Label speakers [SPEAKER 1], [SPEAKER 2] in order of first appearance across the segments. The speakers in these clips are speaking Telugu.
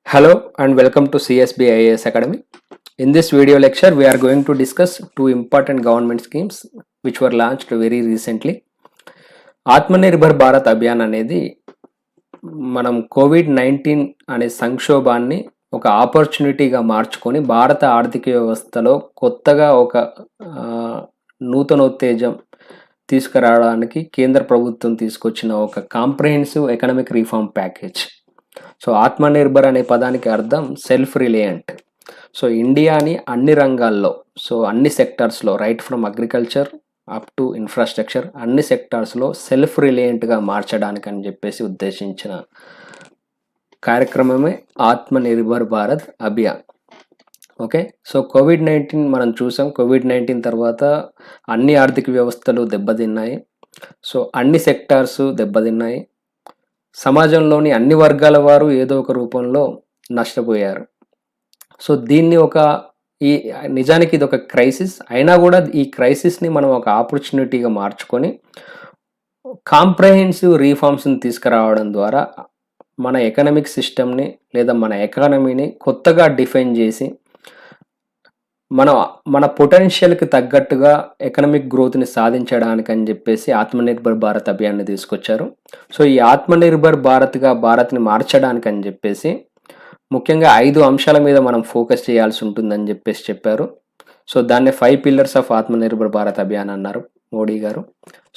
[SPEAKER 1] Hello and welcome to CSB IAS Academy. In this video lecture, we are going to discuss two important government schemes which were launched very recently. Atmanirbhar Bharat Abhiyan అనేది మనం కోవిడ్-19 అనే సంక్షోభాన్ని ఒక ఆపర్చునిటీగా మార్చుకొని భారత ఆర్థిక వ్యవస్థలో కొత్తగా ఒక నూతనోత్తేజం తీసుకురావడానికి కేంద్ర ప్రభుత్వం తీసుకొచ్చిన ఒక comprehensive economic reform package. So Atmanirbhar అనే పదానికి అర్థం సెల్ఫ్ రిలయంట్. సో ఇండియాని అన్ని రంగాల్లో, సో అన్ని సెక్టార్స్లో, right from agriculture up to infrastructure, అన్ని సెక్టార్స్లో సెల్ఫ్ రిలయంట్గా మార్చడానికి అని చెప్పేసి ఉద్దేశించిన కార్యక్రమమే ఆత్మనిర్భర్ భారత్ అభియాన్. ఓకే, సో కోవిడ్-19 మనం చూసాం. కోవిడ్-19 తర్వాత అన్ని ఆర్థిక వ్యవస్థలు దెబ్బతిన్నాయి. సో అన్ని సెక్టార్స్ దెబ్బతిన్నాయి. సమాజంలోని అన్ని వర్గాల వారు ఏదో ఒక రూపంలో నష్టపోయారు. సో దీన్ని నిజానికి ఇది ఒక క్రైసిస్ అయినా కూడా ఈ క్రైసిస్ని మనం ఒక ఆపర్చునిటీగా మార్చుకొని కాంప్రహెన్సివ్ రీఫార్మ్స్ని తీసుకురావడం ద్వారా మన ఎకనామిక్ సిస్టమ్ని లేదా మన ఎకానమీని కొత్తగా డిఫైన్ చేసి మన పొటెన్షియల్కి తగ్గట్టుగా ఎకనామిక్ గ్రోత్ని సాధించడానికి అని చెప్పేసి ఆత్మనిర్భర్ భారత్ అభియాన్ని తీసుకొచ్చారు. సో ఈ ఆత్మనిర్భర్ భారత్ని మార్చడానికి అని చెప్పేసి ముఖ్యంగా 5 అంశాల మీద మనం ఫోకస్ చేయాల్సి ఉంటుందని చెప్పేసి చెప్పారు. సో దాన్ని 5 పిల్లర్స్ ఆఫ్ ఆత్మనిర్భర్ భారత్ అభియాన్ అన్నారు మోడీ గారు.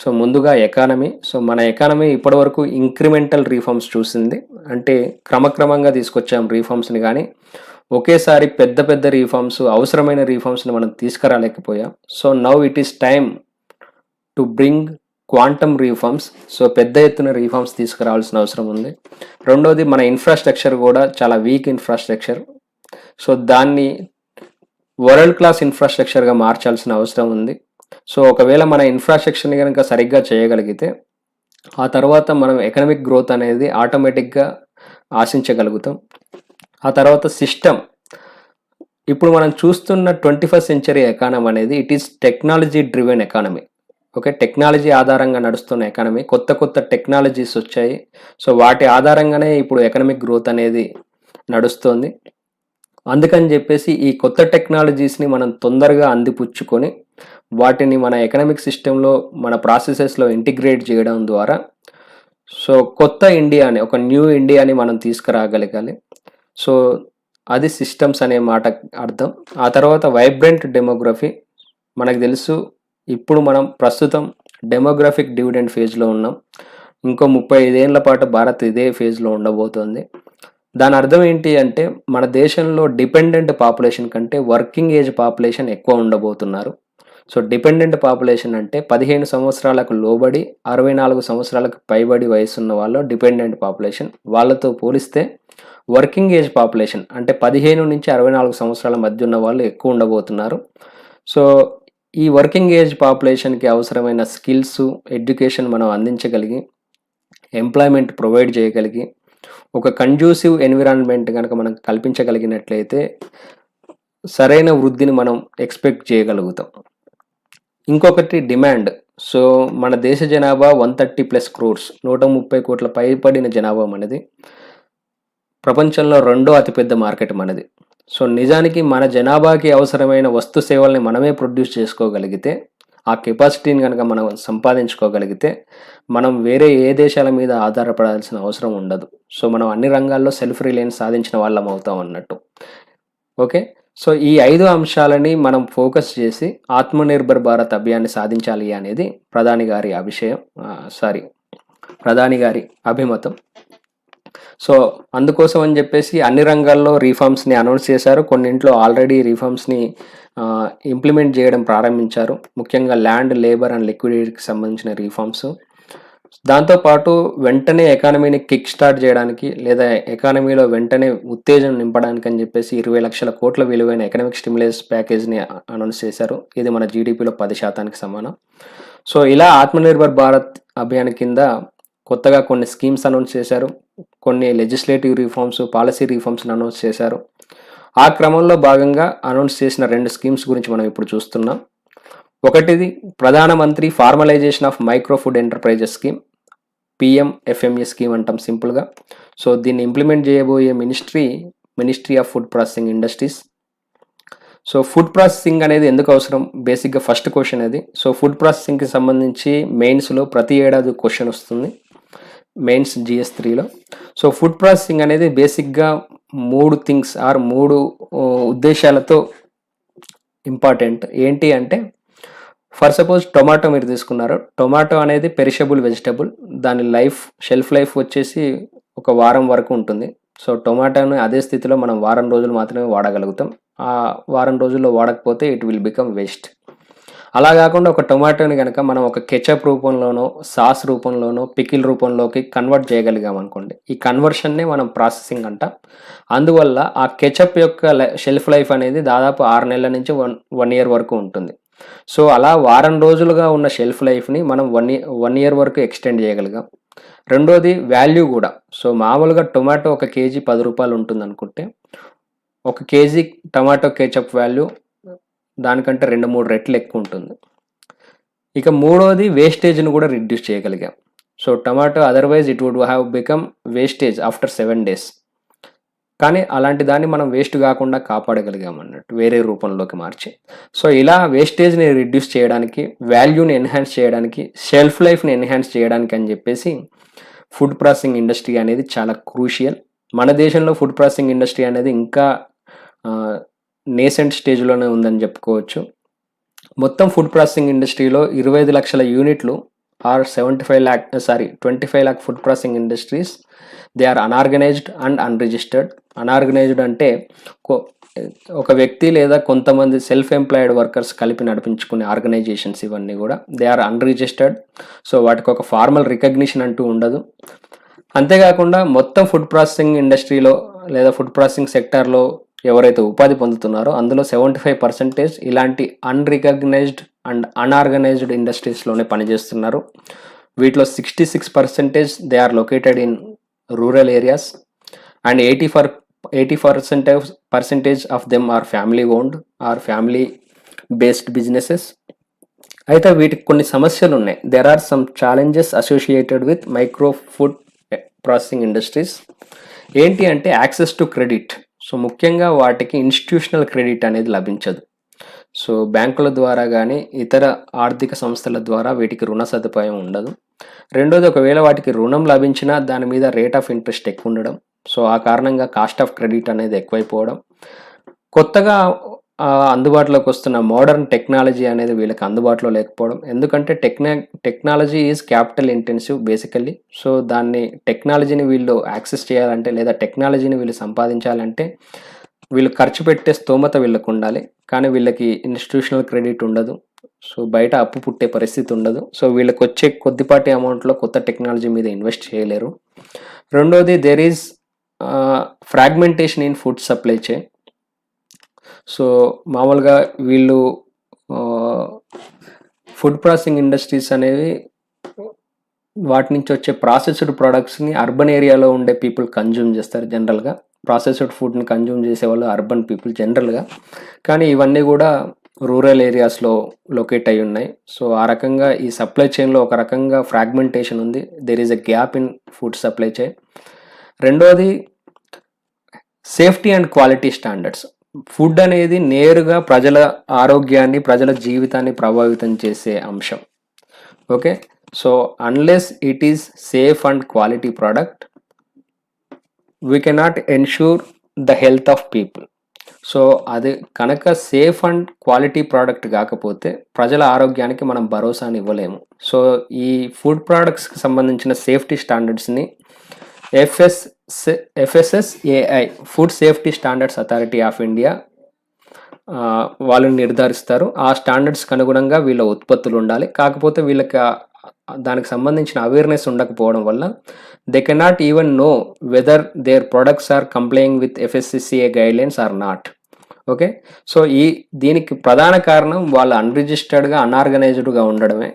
[SPEAKER 1] సో ముందుగా ఎకానమీ. సో మన ఎకానమీ ఇప్పటివరకు ఇంక్రిమెంటల్ రీఫార్మ్స్ చూసింది, అంటే క్రమక్రమంగా తీసుకొచ్చాం రీఫార్మ్స్ని, కానీ ఒకేసారి పెద్ద పెద్ద రీఫార్మ్స్, అవసరమైన రీఫార్మ్స్ని మనం తీసుకురాలేకపోయాం. So now it is time to bring quantum reforms. So పెద్ద ఎత్తున రీఫార్మ్స్ తీసుకురావాల్సిన అవసరం ఉంది. రెండోది, మన ఇన్ఫ్రాస్ట్రక్చర్ కూడా చాలా వీక్ ఇన్ఫ్రాస్ట్రక్చర్. సో దాన్ని వరల్డ్ క్లాస్ ఇన్ఫ్రాస్ట్రక్చర్గా మార్చాల్సిన అవసరం ఉంది. సో ఒకవేళ మన ఇన్ఫ్రాస్ట్రక్చర్ని కనుక సరిగ్గా చేయగలిగితే ఆ తర్వాత మనం ఎకనామిక్ గ్రోత్ అనేది ఆటోమేటిక్గా ఆశించగలుగుతాం. ఆ తర్వాత సిస్టమ్. ఇప్పుడు మనం చూస్తున్న 21st సెంచరీ ఎకానమీ అనేది it is technology driven economy. Okay, technology ఆధారంగా నడుస్తున్న ఎకానమీ. కొత్త కొత్త టెక్నాలజీస్ వచ్చాయి. సో వాటి ఆధారంగానే ఇప్పుడు ఎకనామిక్ గ్రోత్ అనేది నడుస్తుంది. అందుకని చెప్పేసి ఈ కొత్త టెక్నాలజీస్ని మనం తొందరగా అందిపుచ్చుకొని వాటిని మన ఎకనామిక్ సిస్టంలో, మన ప్రాసెసెస్లో ఇంటిగ్రేట్ చేయడం ద్వారా సో కొత్త ఇండియాని, ఒక న్యూ ఇండియాని మనం తీసుకురాగలగాలి. సో అది సిస్టమ్స్ అనే మాట అర్థం. ఆ తర్వాత వైబ్రెంట్ డెమోగ్రఫీ. మనకు తెలుసు, ఇప్పుడు మనం ప్రస్తుతం డెమోగ్రఫిక్ డివిడెండ్ ఫేజ్లో ఉన్నాం. ఇంకో 35 ఏళ్ల పాటు భారత్ ఇదే ఫేజ్లో ఉండబోతోంది. దాని అర్థం ఏంటి అంటే మన దేశంలో డిపెండెంట్ పాపులేషన్ కంటే వర్కింగ్ ఏజ్ పాపులేషన్ ఎక్కువ ఉండబోతున్నారు. సో డిపెండెంట్ పాపులేషన్ అంటే 15 సంవత్సరాలకు లోబడి 64 సంవత్సరాలకు పైబడి వయసున్న వాళ్ళు డిపెండెంట్ పాపులేషన్. వాళ్ళతో పోలిస్తే వర్కింగ్ ఏజ్ పాపులేషన్ అంటే 15 నుంచి 64 సంవత్సరాల మధ్య ఉన్న వాళ్ళు ఎక్కువ ఉండబోతున్నారు. సో ఈ వర్కింగ్ ఏజ్ పాపులేషన్కి అవసరమైన స్కిల్స్, ఎడ్యుకేషన్ మనం అందించగలిగి, ఎంప్లాయ్మెంట్ ప్రొవైడ్ చేయగలిగి, ఒక కండ్యూసివ్ ఎన్విరాన్మెంట్ కనుక మనం కల్పించగలిగినట్లయితే సరైన వృద్ధిని మనం ఎక్స్పెక్ట్ చేయగలుగుతాం. ఇంకొకటి డిమాండ్. సో మన దేశ జనాభా 130+ crores, 130 కోట్ల పైబడిన జనాభా మనది. ప్రపంచంలో 2వ అతిపెద్ద మార్కెట్ మనది. సో నిజానికి మన జనాభాకి అవసరమైన వస్తు సేవల్ని మనమే ప్రొడ్యూస్ చేసుకోగలిగితే, ఆ కెపాసిటీని కనుక మనం సంపాదించుకోగలిగితే మనం వేరే ఏ దేశాల మీద ఆధారపడాల్సిన అవసరం ఉండదు. సో మనం అన్ని రంగాల్లో సెల్ఫ్ రిలయన్స్ సాధించిన వాళ్ళం అవుతాం అన్నట్టు. ఓకే, సో ఈ 5 అంశాలని మనం ఫోకస్ చేసి ఆత్మనిర్భర్ భారత్ అభియాన్ని సాధించాలి అనేది ప్రధాని గారి అభిమతం. సో అందుకోసం అని చెప్పేసి అన్ని రంగాల్లో రీఫార్మ్స్ని అనౌన్స్ చేశారు. కొన్నింట్లో ఆల్రెడీ రీఫార్మ్స్ని ఇంప్లిమెంట్ చేయడం ప్రారంభించారు. ముఖ్యంగా ల్యాండ్, లేబర్ అండ్ లిక్విడిటీకి సంబంధించిన రీఫార్మ్స్. దాంతోపాటు వెంటనే ఎకానమీని కిక్ స్టార్ట్ చేయడానికి లేదా ఎకానమీలో వెంటనే ఉత్తేజం నింపడానికి అని చెప్పేసి 20 లక్షల కోట్ల విలువైన ఎకనామిక్ స్టిమ్యులస్ ప్యాకేజ్ని అనౌన్స్ చేశారు. ఇది మన జీడిపిలో 10% సమానం. సో ఇలా ఆత్మనిర్భర్ భారత్ అభియాన్ కింద కొత్తగా కొన్ని స్కీమ్స్ అనౌన్స్ చేశారు. కొన్ని లెజిస్లేటివ్ రీఫార్మ్స్, పాలసీ రీఫార్మ్స్ని అనౌన్స్ చేశారు. ఆ క్రమంలో భాగంగా అనౌన్స్ చేసిన 2 స్కీమ్స్ గురించి మనం ఇప్పుడు చూస్తున్నాం. ఒకటిది ప్రధానమంత్రి formalisation of micro food enterprises scheme, PMFME scheme అంటాం సింపుల్గా. సో దీన్ని ఇంప్లిమెంట్ చేయబోయే ministry ministry of food processing industries. So food processing అనేది ఎందుకు అవసరం, బేసిక్గా ఫస్ట్ క్వశ్చన్ అది. సో ఫుడ్ ప్రాసెసింగ్కి సంబంధించి మెయిన్స్లో ప్రతి ఏడాది క్వశ్చన్ వస్తుంది, మెయిన్స్ GS3లో. సో ఫుడ్ ప్రాసెసింగ్ అనేది బేసిక్గా 3 థింగ్స్ ఆర్ 3 ఉద్దేశాలతో ఇంపార్టెంట్. ఏంటి అంటే, ఫర్ సపోజ్ టొమాటో మీరు తీసుకున్నారు. టొమాటో అనేది పెరిషబుల్ వెజిటబుల్, దాని షెల్ఫ్ లైఫ్ వచ్చేసి ఒక వారం వరకు ఉంటుంది. సో టొమాటోని అదే స్థితిలో మనం వారం రోజులు మాత్రమే వాడగలుగుతాం. ఆ వారం రోజుల్లో వాడకపోతే ఇట్ విల్ బికమ్ వేస్ట్. అలా కాకుండా ఒక టొమాటోని కనుక మనం ఒక కెచప్ రూపంలోనో, సాస్ రూపంలోనో, పికిల్ రూపంలోకి కన్వర్ట్ చేయగలిగాం అనుకోండి, ఈ కన్వర్షన్నే మనం ప్రాసెసింగ్ అంటాం. అందువల్ల ఆ కెచప్ యొక్క షెల్ఫ్ లైఫ్ అనేది దాదాపు 6 నెలల నుంచి 1 ఇయర్ వరకు ఉంటుంది. సో అలా వారం రోజులుగా ఉన్న షెల్ఫ్ లైఫ్ని మనం 1 ఇయర్ వరకు ఎక్స్టెండ్ చేయగలిగాం. రెండోది వాల్యూ కూడా. సో మామూలుగా టొమాటో ఒక కేజీ 10 రూపాయలు ఉంటుంది అనుకుంటే, 1 కేజీ టమాటో కేచప్ వాల్యూ దానికంటే 2-3 రెట్లు ఎక్కువ ఉంటుంది. ఇక మూడోది వేస్టేజ్ని కూడా రిడ్యూస్ చేయగలిగాం. So tomato otherwise it would have become wastage after 7 days. కానీ అలాంటి దాన్ని మనం వేస్ట్ కాకుండా కాపాడగలిగాం అన్నట్టు, వేరే రూపంలోకి మార్చి. సో ఇలా వేస్టేజ్ని రిడ్యూస్ చేయడానికి, వాల్యూని ఎన్హాన్స్ చేయడానికి, షెల్ఫ్ లైఫ్ని ఎన్హాన్స్ చేయడానికి అని చెప్పేసి ఫుడ్ ప్రాసెసింగ్ ఇండస్ట్రీ అనేది చాలా క్రూషియల్. మన దేశంలో ఫుడ్ ప్రాసెసింగ్ ఇండస్ట్రీ అనేది ఇంకా నేసెంట్ స్టేజ్లోనే ఉందని చెప్పుకోవచ్చు. మొత్తం ఫుడ్ ప్రాసెసింగ్ ఇండస్ట్రీలో 25 లక్షల యూనిట్లు or 25 lakh food processing industries. They are unorganised and unregistered. Unorganised అంటే ఒక వ్యక్తి లేదా కొంతమంది సెల్ఫ్ ఎంప్లాయిడ్ వర్కర్స్ కలిపి నడిపించుకునే ఆర్గనైజేషన్స్ ఇవన్నీ కూడా. They are unregistered. సో వాటికి ఒక ఫార్మల్ రికగ్నిషన్ అంటూ ఉండదు. అంతేకాకుండా మొత్తం ఫుడ్ ప్రాసెసింగ్ ఇండస్ట్రీలో లేదా ఫుడ్ ప్రాసెసింగ్ సెక్టార్లో ఎవరైతే ఉపాధి పొందుతున్నారో అందులో 75% ఇలాంటి అన్రికగ్నైజ్డ్ అండ్ అన్ఆర్గనైజ్డ్ ఇండస్ట్రీస్లోనే పనిచేస్తున్నారు. వీటిలో 66% they are located in rural areas and 80% of them are family owned or family based businesses. అయితే వీటికి కొన్ని సమస్యలు ఉన్నాయి. There are some challenges associated with micro food processing industries. ఏంటి అంటే యాక్సెస్ టు క్రెడిట్. సో ముఖ్యంగా వాటికి ఇన్స్టిట్యూషనల్ క్రెడిట్ అనేది లభించదు. సో బ్యాంకుల ద్వారా కానీ ఇతర ఆర్థిక సంస్థల ద్వారా వీటికి రుణ సదుపాయం ఉండదు. రెండోది, ఒకవేళ వాటికి రుణం లభించినా దాని మీద రేట్ ఆఫ్ ఇంట్రెస్ట్ ఎక్కువ ఉండడం. సో ఆ కారణంగా కాస్ట్ ఆఫ్ క్రెడిట్ అనేది ఎక్కువైపోవడం. కొత్తగా అందుబాటులోకి వస్తున్న మోడర్న్ టెక్నాలజీ అనేది వీళ్ళకి అందుబాటులో లేకపోవడం. ఎందుకంటే technology is capital intensive basically. So టెక్నాలజీని వీళ్ళు యాక్సెస్ చేయాలంటే లేదా టెక్నాలజీని వీళ్ళు సంపాదించాలంటే వీళ్ళు ఖర్చు పెట్టే స్తోమత వీళ్ళకు ఉండాలి. కానీ వీళ్ళకి ఇన్స్టిట్యూషనల్ క్రెడిట్ ఉండదు. సో బయట అప్పు పుట్టే పరిస్థితి ఉండదు. సో వీళ్ళకి వచ్చే కొద్దిపాటి అమౌంట్లో కొత్త టెక్నాలజీ మీద ఇన్వెస్ట్ చేయలేరు. రెండోది, there is fragmentation in food supply chain. So మామూలుగా వీళ్ళు ఫుడ్ ప్రాసెసింగ్ ఇండస్ట్రీస్ అనేవి వాటి నుంచి వచ్చే ప్రాసెస్డ్ ప్రొడక్ట్స్ని అర్బన్ ఏరియాలో ఉండే పీపుల్ కన్జ్యూమ్ చేస్తారు జనరల్గా. ప్రాసెస్డ్ ఫుడ్ని కన్జ్యూమ్ చేసేవాళ్ళు అర్బన్ పీపుల్ జనరల్గా. కానీ ఇవన్నీ కూడా రూరల్ ఏరియాస్లో లొకేట్ అయి ఉన్నాయి. సో ఆ రకంగా ఈ సప్లై చైన్లో ఒక రకంగా ఫ్రాగ్మెంటేషన్ ఉంది. There is a gap in food supply chain. రెండోది, safety and quality standards. Food అనేది నేరుగా ప్రజల ఆరోగ్యాన్ని, ప్రజల జీవితాన్ని ప్రభావితం చేసే అంశం. Okay, so unless it is safe and quality product we cannot ensure the health of people. So అది కనుక సేఫ్ అండ్ క్వాలిటీ ప్రోడక్ట్ కాకపోతే ప్రజల ఆరోగ్యానికి మనం భరోసాని ఇవ్వలేము. సో ఈ ఫుడ్ ప్రోడక్ట్స్కి సంబంధించిన సేఫ్టీ స్టాండర్డ్స్ని FSSAI food safety standards authority of India వాళ్ళు నిర్ధారిస్తారు. ఆ స్టాండర్డ్స్కి అనుగుణంగా వీళ్ళ ఉత్పత్తులు ఉండాలి. కాకపోతే వీళ్ళకి దానికి సంబంధించిన అవేర్నెస్ ఉండకపోవడం వల్ల they cannot even know whether their products are complying with FSSAI guidelines or not. Okay, so దీనికి ప్రధాన కారణం వాళ్ళు అన్రిజిస్టర్డ్గా, అన్ఆర్గనైజ్డ్గా ఉండడమే.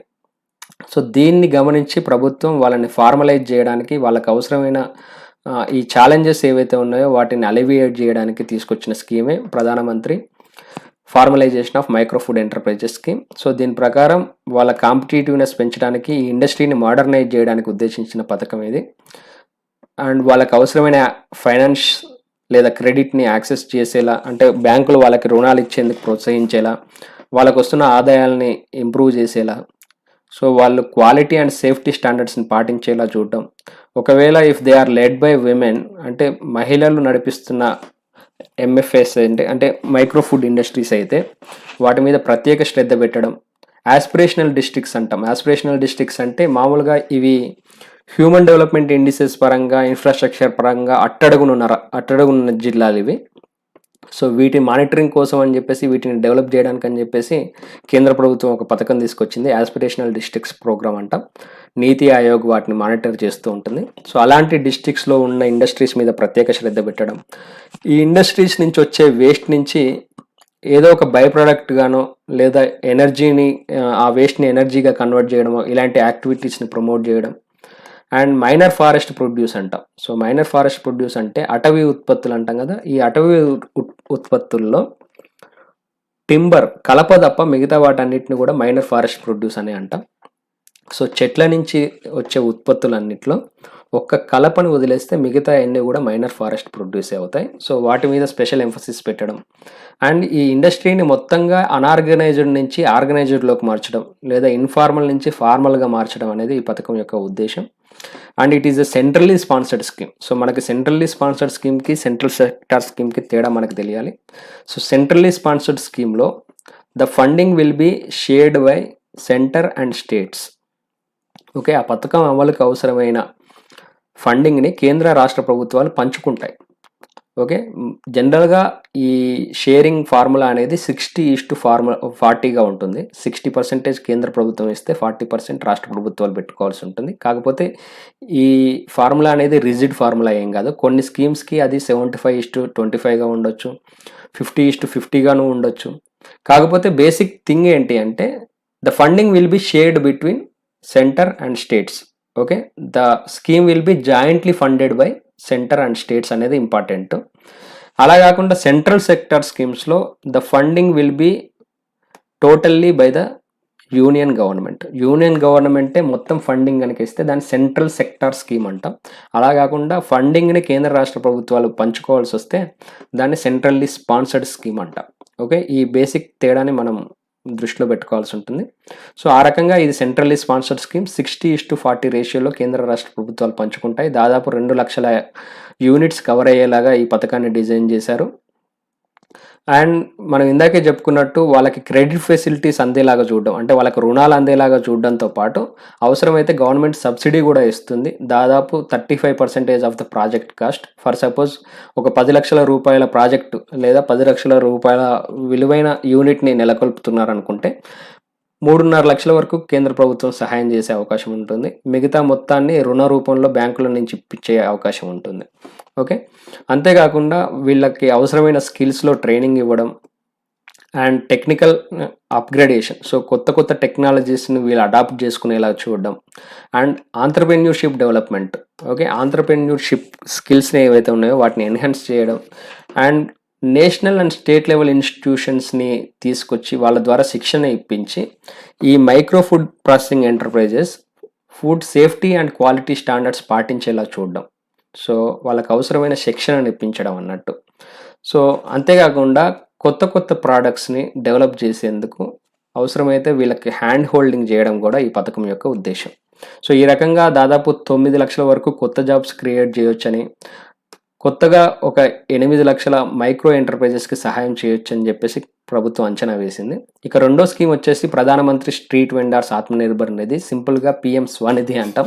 [SPEAKER 1] సో దీన్ని గమనించి ప్రభుత్వం వాళ్ళని ఫార్మలైజ్ చేయడానికి, వాళ్ళకి అవసరమైన ఈ ఛాలెంజెస్ ఏవైతే ఉన్నాయో వాటిని అలివియేట్ చేయడానికి తీసుకొచ్చిన స్కీమే ప్రధానమంత్రి formalisation of micro food enterprises scheme. So దీని ప్రకారం వాళ్ళ కాంపిటేటివ్నెస్ పెంచడానికి, ఈ ఇండస్ట్రీని మోడర్నైజ్ చేయడానికి ఉద్దేశించిన పథకం ఇది. అండ్ వాళ్ళకి అవసరమైన ఫైనాన్స్ లేదా క్రెడిట్‌ని యాక్సెస్ చేసేలా, అంటే బ్యాంకులు వాళ్ళకి రుణాలు ఇచ్చేందుకు ప్రోత్సహించేలా, వాళ్ళకు వస్తున్న ఆదాయాల్ని ఇంప్రూవ్ చేసేలా, సో వాళ్ళు క్వాలిటీ అండ్ సేఫ్టీ స్టాండర్డ్స్ని పాటించేలా చూడడం. ఒకవేళ if they are led by women, అంటే మహిళలు నడిపిస్తున్న ఎంఎఫ్ఎస్ అంటే మైక్రో ఫుడ్ ఇండస్ట్రీస్ అయితే వాటి మీద ప్రత్యేక శ్రద్ధ పెట్టడం. యాస్పిరేషనల్ డిస్ట్రిక్ట్స్ అంటాం. యాస్పిరేషనల్ డిస్ట్రిక్ట్స్ అంటే మామూలుగా ఇవి హ్యూమన్ డెవలప్మెంట్ ఇండిసెస్ పరంగా, ఇన్ఫ్రాస్ట్రక్చర్ పరంగా అట్టడుగున్న జిల్లాలు ఇవి. సో వీటి మానిటరింగ్ కోసం అని చెప్పేసి, వీటిని డెవలప్ చేయడానికి అని చెప్పేసి కేంద్ర ప్రభుత్వం ఒక పథకం తీసుకొచ్చింది, యాస్పిరేషనల్ డిస్ట్రిక్ట్స్ ప్రోగ్రామ్ అంట. నీతి ఆయోగ్ వాటిని మానిటర్ చేస్తూ ఉంటుంది. సో అలాంటి డిస్ట్రిక్ట్స్లో ఉన్న ఇండస్ట్రీస్ మీద ప్రత్యేక శ్రద్ధ పెట్టడం, ఈ ఇండస్ట్రీస్ నుంచి వచ్చే వేస్ట్ నుంచి ఏదో ఒక బై ప్రోడక్ట్ గానో లేదా ఎనర్జీని, ఆ వేస్ట్ని ఎనర్జీగా కన్వర్ట్ చేయడమో, ఇలాంటి యాక్టివిటీస్ని ప్రమోట్ చేయడం. అండ్ మైనర్ ఫారెస్ట్ ప్రొడ్యూస్ అంటాం. సో మైనర్ ఫారెస్ట్ ప్రొడ్యూస్ అంటే అటవీ ఉత్పత్తులు అంటాం కదా. ఈ అటవీ ఉత్పత్తుల్లో టింబర్, కలప తప్ప మిగతా వాటన్నిటిని కూడా మైనర్ ఫారెస్ట్ ప్రొడ్యూస్ అని అంటాం. సో చెట్ల నుంచి వచ్చే ఉత్పత్తులన్నిట్లో ఒక్క కలపని వదిలేస్తే మిగతా అన్నీ కూడా మైనర్ ఫారెస్ట్ ప్రొడ్యూస్ అవుతాయి. సో వాటి మీద స్పెషల్ ఎంఫసిస్ పెట్టడం. అండ్ ఈ ఇండస్ట్రీని మొత్తంగా అనార్గనైజ్డ్ నుంచి ఆర్గనైజ్డ్లోకి మార్చడం, లేదా ఇన్ఫార్మల్ నుంచి ఫార్మల్గా మార్చడం అనేది ఈ పథకం యొక్క ఉద్దేశం. And it is a centrally sponsored scheme. So మనకి సెంట్రల్లీ స్పాన్సర్డ్ స్కీమ్కి సెంట్రల్ సెక్టార్ స్కీమ్కి తేడా మనకు తెలియాలి. సో సెంట్రల్లీ స్పాన్సర్డ్ స్కీమ్లో the funding will be shared by centre and states. Okay, ఆ పథకం అమలుకి అవసరమైన ఫండింగ్ని కేంద్ర రాష్ట్ర ప్రభుత్వాలు పంచుకుంటాయి. ఓకే, జనరల్గా ఈ షేరింగ్ ఫార్ములా అనేది 60:40గా ఉంటుంది. 60% కేంద్ర ప్రభుత్వం ఇస్తే 40% రాష్ట్ర ప్రభుత్వాలు పెట్టుకోవాల్సి ఉంటుంది. కాకపోతే ఈ ఫార్ములా అనేది రిజిడ్ ఫార్ములా ఏం కాదు. కొన్ని స్కీమ్స్కి అది 75:25గా ఉండొచ్చు, 50:50గాను ఉండొచ్చు. కాకపోతే బేసిక్ థింగ్ ఏంటి అంటే the funding will be shared between centre and states. Okay, the scheme will be jointly funded by centre and states అనేది ఇంపార్టెంట్. అలా కాకుండా సెంట్రల్ సెక్టార్ స్కీమ్స్లో the funding will be totally by the union government. Union గవర్నమెంటే మొత్తం ఫండింగ్ కనుక ఇస్తే దాన్ని సెంట్రల్ సెక్టార్ స్కీమ్ అంటాం. అలా కాకుండా ఫండింగ్ని కేంద్ర రాష్ట్ర ప్రభుత్వాలు పంచుకోవాల్సి వస్తే దాన్ని సెంట్రల్లీ స్పాన్సర్డ్ స్కీమ్ అంటాం. ఓకే, ఈ బేసిక్ తేడాని మనం దృష్టిలో పెట్టుకోవాల్సి ఉంటుంది. సో ఆ రకంగా ఇది సెంట్రల్లీ స్పాన్సర్డ్ స్కీమ్. 60:40 రేషియోలో కేంద్ర రాష్ట్ర ప్రభుత్వాలు పంచుకుంటాయి. దాదాపు 2 లక్షల యూనిట్స్ కవర్ అయ్యేలాగా ఈ పథకాన్ని డిజైన్ చేశారు. అండ్ మనం ఇందాకే చెప్పుకున్నట్టు వాళ్ళకి క్రెడిట్ ఫెసిలిటీస్ అందేలాగా చూడడం, అంటే వాళ్ళకి రుణాలు అందేలాగా చూడడంతో పాటు అవసరమైతే గవర్నమెంట్ సబ్సిడీ కూడా ఇస్తుంది. దాదాపు 35% of the project cost. For suppose ఒక 10 లక్షల రూపాయల ప్రాజెక్టు లేదా 10 లక్షల రూపాయల విలువైన యూనిట్ని నెలకొల్పుతున్నారనుకుంటే 3.5 లక్షల వరకు కేంద్ర ప్రభుత్వం సహాయం చేసే అవకాశం ఉంటుంది. మిగతా మొత్తాన్ని రుణ రూపంలో బ్యాంకుల నుంచి ఇప్పించే అవకాశం ఉంటుంది. ఓకే, అంతేకాకుండా వీళ్ళకి అవసరమైన స్కిల్స్లో ట్రైనింగ్ ఇవ్వడం అండ్ టెక్నికల్ అప్గ్రేడేషన్. సో కొత్త టెక్నాలజీస్ని వీళ్ళు అడాప్ట్ చేసుకునేలా చూడడం. And entrepreneurship development. ఓకే, ఆంట్రప్రెన్యూర్షిప్ స్కిల్స్ని ఏవైతే ఉన్నాయో వాటిని ఎన్హాన్స్ చేయడం. And national and state level ఇన్స్టిట్యూషన్స్ని తీసుకొచ్చి వాళ్ళ ద్వారా శిక్షణ ఇప్పించి ఈ micro food processing enterprises food safety and quality standards పాటించేలా చూడడం. సో వాళ్ళకి అవసరమైన శిక్షణను ఇప్పించడం అన్నట్టు. సో అంతేకాకుండా కొత్త ప్రోడక్ట్స్ని డెవలప్ చేసేందుకు అవసరమైతే వీళ్ళకి హ్యాండ్ హోల్డింగ్ చేయడం కూడా ఈ పథకం యొక్క ఉద్దేశం. సో ఈ రకంగా దాదాపు 9 లక్షల వరకు కొత్త జాబ్స్ క్రియేట్ చేయొచ్చని, కొత్తగా ఒక 8 లక్షల మైక్రో ఎంటర్ప్రైజెస్కి సహాయం చేయొచ్చు అని చెప్పేసి ప్రభుత్వం అంచనా వేసింది. ఇక రెండో స్కీమ్ వచ్చేసి ప్రధానమంత్రి స్ట్రీట్ వెండర్స్ ఆత్మనిర్భర్ నిధి, సింపుల్గా పిఎం స్వనిధి అంటాం.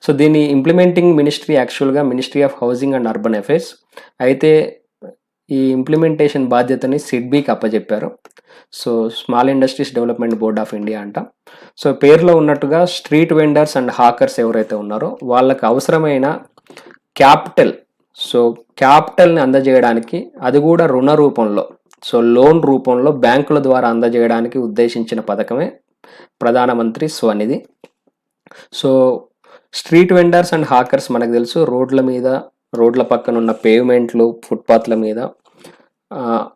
[SPEAKER 1] సో దీని ఇంప్లిమెంటింగ్ మినిస్ట్రీ యాక్చువల్గా ministry of housing and urban affairs. అయితే ఈ ఇంప్లిమెంటేషన్ బాధ్యతని సిడ్బీకి అప్పచెప్పారు. So small industries development board of India అంటాం. సో పేరులో ఉన్నట్టుగా స్ట్రీట్ వెండర్స్ అండ్ హాకర్స్ ఎవరైతే ఉన్నారో వాళ్ళకి అవసరమైన క్యాపిటల్ని అందజేయడానికి, అది కూడా రుణ రూపంలో, సో లోన్ రూపంలో బ్యాంకుల ద్వారా అందజేయడానికి ఉద్దేశించిన పథకమే ప్రధానమంత్రి Svanidhi. So street vendors and hawkers మనకు తెలుసు, రోడ్ల పక్కన ఉన్న పేవ్మెంట్లు, ఫుట్పాత్ల మీద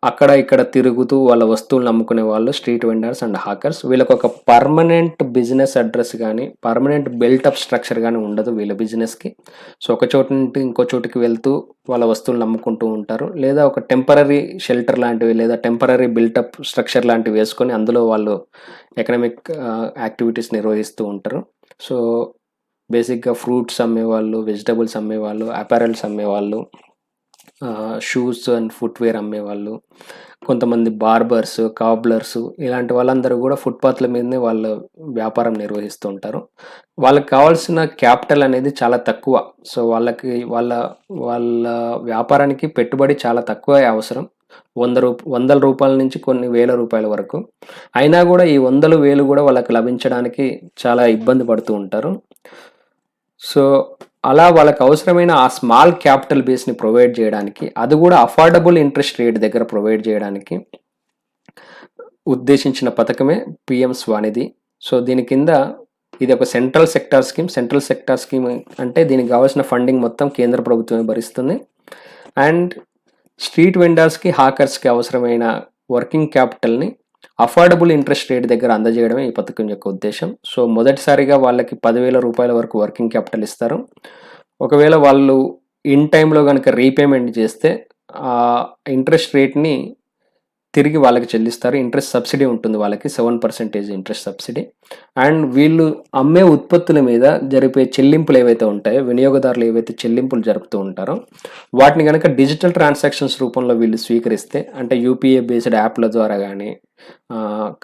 [SPEAKER 1] అక్కడ ఇక్కడ తిరుగుతూ వాళ్ళ వస్తువులను అమ్ముకునే వాళ్ళు స్ట్రీట్ వెండర్స్ అండ్ హాకర్స్. వీళ్ళకి ఒక పర్మనెంట్ బిజినెస్ అడ్రస్ కానీ, పర్మనెంట్ బిల్టప్ స్ట్రక్చర్ కానీ ఉండదు వీళ్ళ బిజినెస్కి. సో ఒక చోటు నుండి ఇంకో చోటుకి వెళ్తూ వాళ్ళ వస్తువులను అమ్ముకుంటూ ఉంటారు, లేదా ఒక టెంపరరీ షెల్టర్ లాంటివి లేదా టెంపరరీ బిల్టప్ స్ట్రక్చర్ లాంటివి వేసుకొని అందులో వాళ్ళు ఎకనామిక్ యాక్టివిటీస్ నిర్వహిస్తూ ఉంటారు. సో బేసిక్గా ఫ్రూట్స్ అమ్మేవాళ్ళు, వెజిటబుల్స్ అమ్మేవాళ్ళు, అపారల్స్ అమ్మేవాళ్ళు, షూస్ అండ్ ఫుట్వేర్ అమ్మేవాళ్ళు, కొంతమంది బార్బర్స్, కాబ్లర్స్, ఇలాంటి వాళ్ళందరూ కూడా ఫుట్పాత్ల మీదనే వాళ్ళ వ్యాపారం నిర్వహిస్తూ ఉంటారు. వాళ్ళకి కావాల్సిన క్యాపిటల్ అనేది చాలా తక్కువ. సో వాళ్ళకి వాళ్ళ వాళ్ళ వ్యాపారానికి పెట్టుబడి చాలా తక్కువ అవసరం. వందల రూపాయల నుంచి కొన్ని వేల రూపాయల వరకు. అయినా కూడా ఈ వందలు వేలు కూడా వాళ్ళకి లభించడానికి చాలా ఇబ్బంది పడుతూ ఉంటారు. సో అలా వాళ్ళకి అవసరమైన ఆ స్మాల్ క్యాపిటల్ బేస్ని ప్రొవైడ్ చేయడానికి, అది కూడా అఫోర్డబుల్ ఇంట్రెస్ట్ రేట్ దగ్గర ప్రొవైడ్ చేయడానికి ఉద్దేశించిన పథకమే పిఎం స్వనిధి. సో దీని కింద ఇది ఒక central sector scheme. Central sector scheme అంటే దీనికి కావాల్సిన ఫండింగ్ మొత్తం కేంద్ర ప్రభుత్వమే భరిస్తుంది. అండ్ స్ట్రీట్ వెండర్స్కి, హాకర్స్కి అవసరమైన వర్కింగ్ క్యాపిటల్ని అఫోర్డబుల్ ఇంట్రెస్ట్ రేట్ దగ్గర అందజేయడమే ఈ పథకం యొక్క ఉద్దేశం. సో మొదటిసారిగా వాళ్ళకి 10,000 రూపాయల వరకు వర్కింగ్ క్యాపిటల్ ఇస్తారు. ఒకవేళ వాళ్ళు ఇన్ టైంలో కనుక రీపేమెంట్ చేస్తే ఆ ఇంట్రెస్ట్ రేట్ని తిరిగి వాళ్ళకి చెల్లిస్తారు. ఇంట్రెస్ట్ సబ్సిడీ ఉంటుంది వాళ్ళకి, 7% ఇంట్రెస్ట్ సబ్సిడీ. అండ్ వీళ్ళు అమ్మే ఉత్పత్తుల మీద జరిపే చెల్లింపులు ఏవైతే ఉంటాయో, వినియోగదారులు ఏవైతే చెల్లింపులు జరుపుతూ ఉంటారో వాటిని కనుక డిజిటల్ ట్రాన్సాక్షన్స్ రూపంలో వీళ్ళు స్వీకరిస్తే, అంటే యూపీఐ బేస్డ్ యాప్ల ద్వారా కానీ,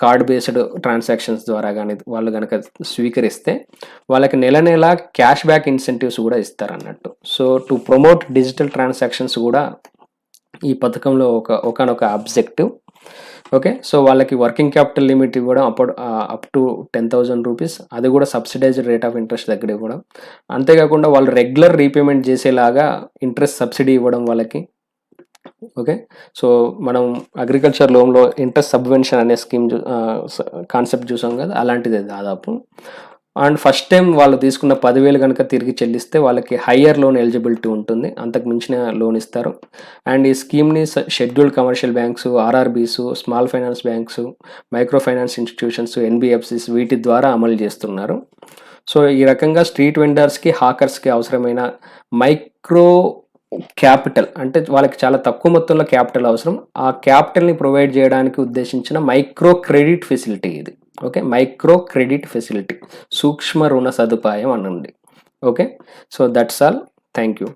[SPEAKER 1] కార్డ్ బేస్డ్ ట్రాన్సాక్షన్స్ ద్వారా కానీ వాళ్ళు కనుక స్వీకరిస్తే వాళ్ళకి నెల నెల క్యాష్ బ్యాక్ ఇన్సెంటివ్స్ కూడా ఇస్తారు అన్నట్టు. So to promote digital transactions కూడా ఈ పథకంలో ఒకనొక ఆబ్జెక్టివ్. ఓకే, సో వాళ్ళకి వర్కింగ్ క్యాపిటల్ లిమిట్ ఇవ్వడం అప్ టు 10,000 రూపీస్, అది కూడా సబ్సిడైజ్డ్ రేట్ ఆఫ్ ఇంట్రెస్ట్ దగ్గర ఇవ్వడం. అంతేకాకుండా వాళ్ళు రెగ్యులర్ రీపేమెంట్ చేసేలాగా ఇంట్రెస్ట్ సబ్సిడీ ఇవ్వడం వాళ్ళకి. ఓకే, సో మనం అగ్రికల్చర్ లోన్లో ఇంట్రెస్ట్ సబ్వెన్షన్ అనే స్కీమ్ కాన్సెప్ట్ చూసాం కదా, అలాంటిదే దాదాపు. అండ్ ఫస్ట్ టైం వాళ్ళు తీసుకున్న 10,000 కనుక తిరిగి చెల్లిస్తే వాళ్ళకి హయ్యర్ లోన్ ఎలిజిబిలిటీ ఉంటుంది, అంతకు మించిన లోన్ ఇస్తారు. అండ్ ఈ స్కీమ్ని scheduled commercial banks, RRBs, small finance banks, micro finance institutions, NBFCs వీటి ద్వారా అమలు చేస్తున్నారు. సో ఈ రకంగా స్ట్రీట్ వెండర్స్కి, హాకర్స్కి అవసరమైన మైక్రో క్యాపిటల్, అంటే వాళ్ళకి చాలా తక్కువ మొత్తంలో క్యాపిటల్ అవసరం, ఆ క్యాపిటల్ని ప్రొవైడ్ చేయడానికి ఉద్దేశించిన మైక్రో క్రెడిట్ ఫెసిలిటీ ఇది. ఓకే, మైక్రో క్రెడిట్ ఫెసిలిటీ, సూక్ష్మ రుణ సదుపాయం అనండి. Okay, so that's all. Thank you.